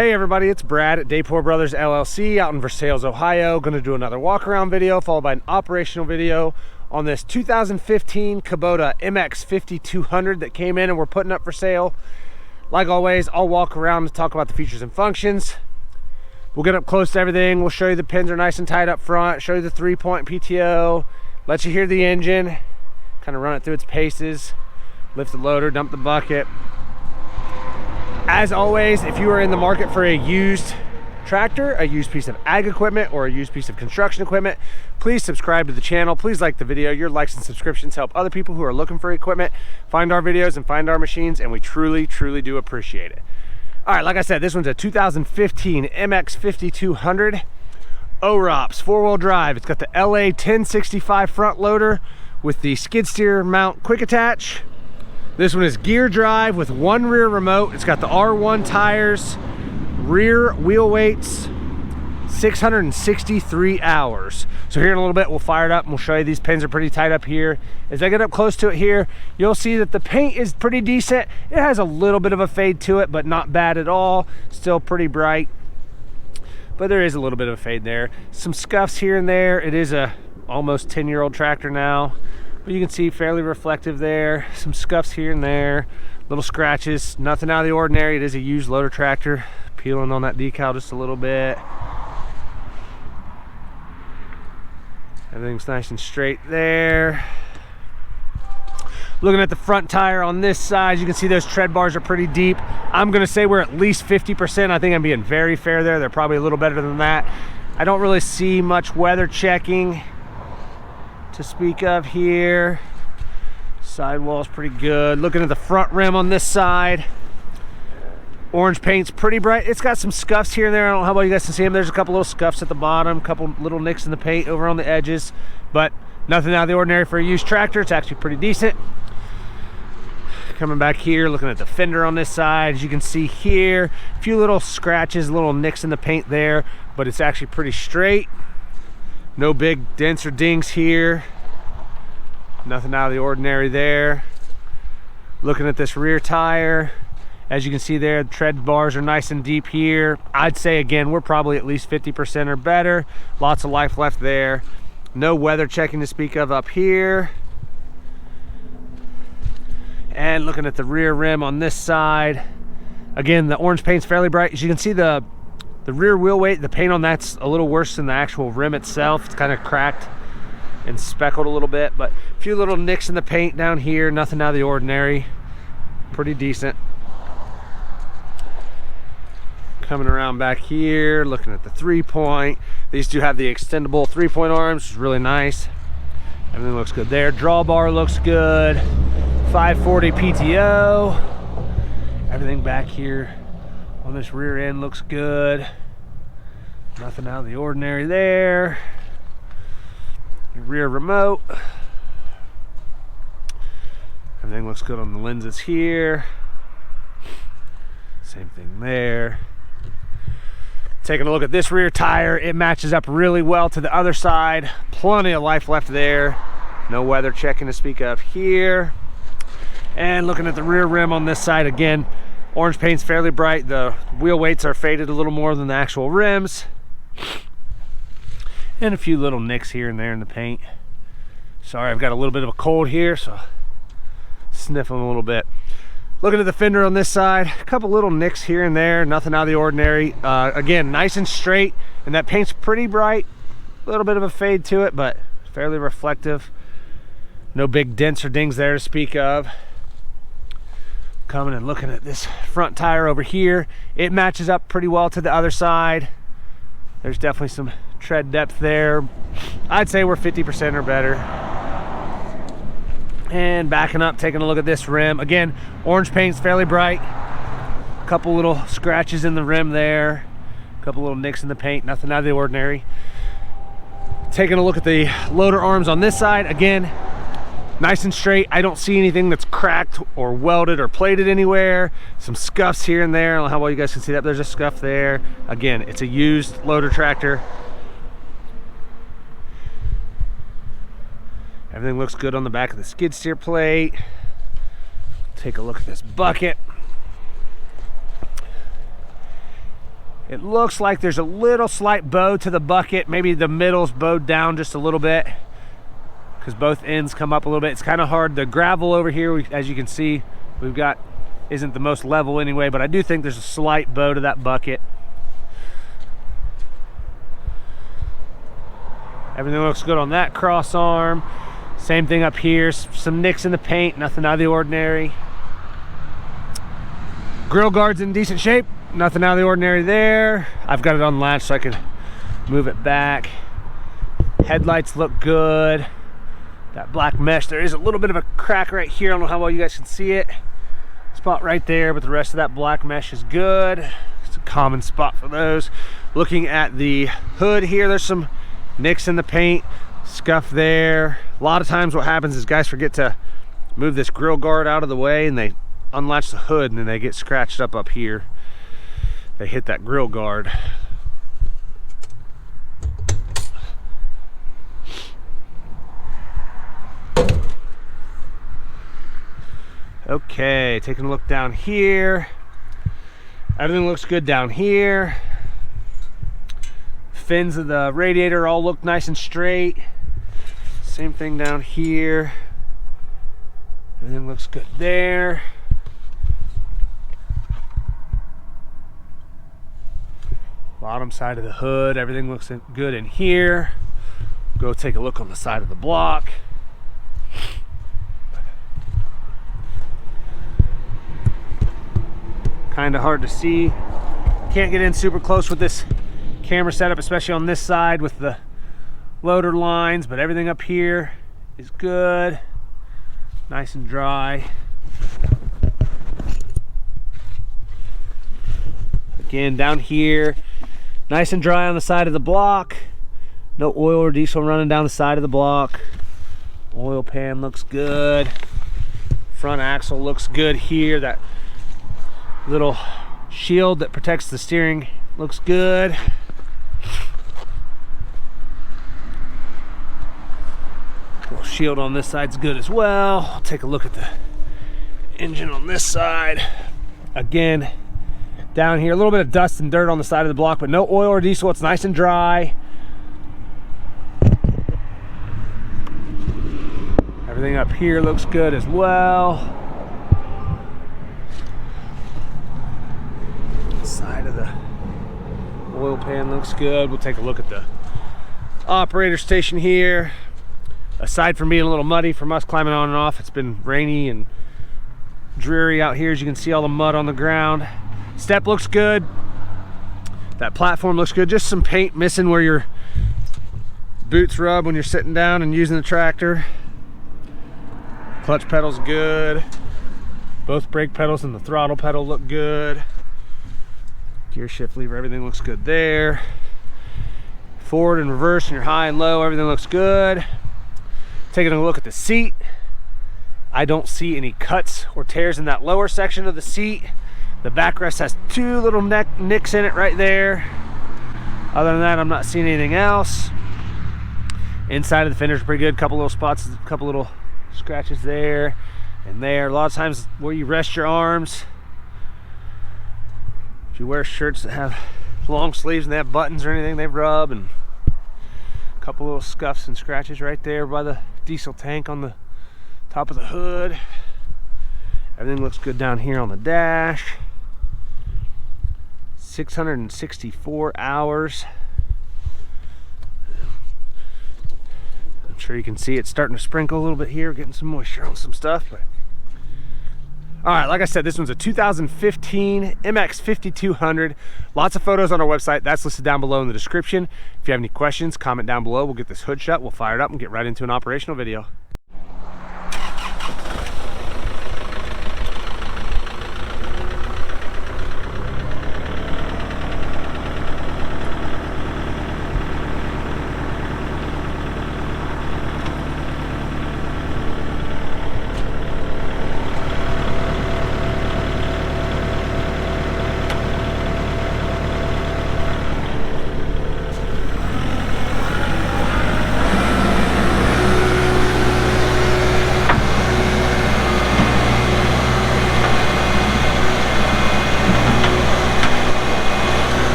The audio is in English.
Hey everybody, it's Brad at Dayport Brothers LLC out in Versailles, Ohio. Going to do another walk around video followed by an operational video on this 2015 Kubota MX5200 that came in and we're putting up for sale. Like always, I'll walk around and talk about the features and functions. We'll get up close to everything. We'll show you the pins are nice and tight up front, show you the 3-point PTO, let you hear the engine, kind of run it through its paces, lift the loader, dump the bucket. As always, if you are in the market for a used tractor, a used piece of ag equipment, or a used piece of construction equipment, please subscribe to the channel. Please like the video. Your likes and subscriptions help other people who are looking for equipment find our videos and find our machines, and we truly do appreciate it. All right, like I said, this one's a 2015 MX5200 OROPS 4-wheel drive. It's got the LA 1065 front loader with the skid steer mount quick attach. This one is gear drive with one rear remote. It's got the R1 tires, rear wheel weights, 663 hours. So here in a little bit, we'll fire it up and we'll show you these pins are pretty tight up here. As I get up close to it here, you'll see that the paint is pretty decent. It has a little bit of a fade to it, but not bad at all. Still pretty bright, but there is a little bit of a fade there. Some scuffs here and there. It is a almost 10-year-old tractor now. But you can see fairly reflective there, some scuffs here and there, little scratches, nothing out of the ordinary. It is a used loader tractor. Peeling on that decal just a little bit. Everything's nice and straight there. Looking at the front tire on this side, you can see those tread bars are pretty deep. I'm gonna say we're at least 50%. I think I'm being very fair there. They're probably a little better than that. I don't really see much weather checking to speak of here. Sidewall's pretty good. Looking at the front rim on this side, orange paint's pretty bright. It's got some scuffs here and there. I don't know how well you guys can see them. There's a couple little scuffs at the bottom, a couple little nicks in the paint over on the edges, but nothing out of the ordinary for a used tractor. It's actually pretty decent. Coming back here, looking at the fender on this side, as you can see here, a few little scratches, little nicks in the paint there, but it's actually pretty straight. No big dents or dings here. Nothing out of the ordinary there. Looking at this rear tire, as you can see there, the tread bars are nice and deep here. I'd say again, we're probably at least 50% or better. Lots of life left there. No weather checking to speak of up here. And looking at the rear rim on this side, again, the orange paint's fairly bright. As you can see, the rear wheel weight, the paint on that's a little worse than the actual rim itself. It's kind of cracked and speckled a little bit, but a few little nicks in the paint down here, nothing out of the ordinary. Pretty decent. Coming around back here, looking at the 3-point. These do have the extendable 3-point arms, which is really nice. Everything looks good there. Drawbar looks good. 540 PTO. Everything back here on this rear end looks good. Nothing out of the ordinary there. Your rear remote. Everything looks good on the lenses here. Same thing there. Taking a look at this rear tire, it matches up really well to the other side. Plenty of life left there. No weather checking to speak of here. And looking at the rear rim on this side, again, orange paint's fairly bright. The wheel weights are faded a little more than the actual rims. And a few little nicks here and there in the paint. Sorry, I've got a little bit of a cold here, so sniffing a little bit. Looking at the fender on this side, a couple little nicks here and there, nothing out of the ordinary. Again, nice and straight, and that paint's pretty bright. A little bit of a fade to it, but fairly reflective. No big dents or dings there to speak of. Coming and looking at this front tire over here, it matches up pretty well to the other side. There's definitely some tread depth there. I'd say we're 50% or better. And backing up, taking a look at this rim. Again, orange paint's fairly bright. A couple little scratches in the rim there. A couple little nicks in the paint, nothing out of the ordinary. Taking a look at the loader arms on this side. Again, nice and straight. I don't see anything that's cracked or welded or plated anywhere. Some scuffs here and there. I don't know how well you guys can see that. There's a scuff there. Again, it's a used loader tractor. Everything looks good on the back of the skid steer plate. Take a look at this bucket. It looks like there's a little slight bow to the bucket. Maybe the middle's bowed down just a little bit because both ends come up a little bit. It's kind of hard. The gravel over here, as you can see, we've got isn't the most level anyway, but I do think there's a slight bow to that bucket. Everything looks good on that cross arm. Same thing up here. Some nicks in the paint, nothing out of the ordinary. Grill guard's in decent shape, nothing out of the ordinary there. I've got it on latch so I can move it back. Headlights look good. That black mesh, there is a little bit of a crack right here. I don't know how well you guys can see it. Spot right there, but the rest of that black mesh is good. It's a common spot for those. Looking at the hood here, there's some nicks in the paint, scuff there. A lot of times what happens is guys forget to move this grill guard out of the way and they unlatch the hood and then they get scratched up here. They hit that grill guard. Okay, taking a look down here. Everything looks good down here. Fins of the radiator all look nice and straight. Same thing down here. Everything looks good there. Bottom side of the hood, everything looks good in here. Go take a look on the side of the block. Kind of hard to see. Can't get in super close with this camera setup, especially on this side with the loader lines, but everything up here is good. Nice and dry. Again, down here, nice and dry on the side of the block. No oil or diesel running down the side of the block. Oil pan looks good. Front axle looks good here. That little shield that protects the steering looks good. Little shield on this side's good as well. I'll take a look at the engine on this side. Again, down here, a little bit of dust and dirt on the side of the block, but no oil or diesel. It's nice and dry. Everything up here looks good as well. Side of the oil pan looks good. We'll take a look at the operator station here. Aside from being a little muddy from us climbing on and off, it's been rainy and dreary out here. As you can see, all the mud on the ground. Step looks good. That platform looks good. Just some paint missing where your boots rub when you're sitting down and using the tractor. Clutch pedal's good. Both brake pedals and the throttle pedal look good. Gear shift lever, everything looks good there. Forward and reverse and your high and low, everything looks good. Taking a look at the seat, I don't see any cuts or tears in that lower section of the seat. The backrest has two little nicks in it right there. Other than that, I'm not seeing anything else. Inside of the fender is pretty good. Couple little spots, a couple little scratches there and there. A lot of times where you rest your arms, if you wear shirts that have long sleeves and they have buttons or anything, they rub, and a couple little scuffs and scratches right there by the diesel tank on the top of the hood. Everything looks good down here on the dash. 664 hours. I'm sure you can see it's starting to sprinkle a little bit here, getting some moisture on some stuff. But all right, like I said, this one's a 2015 MX5200. Lots of photos on our website. That's listed down below in the description. If you have any questions, comment down below. We'll get this hood shut, we'll fire it up and get right into an operational video.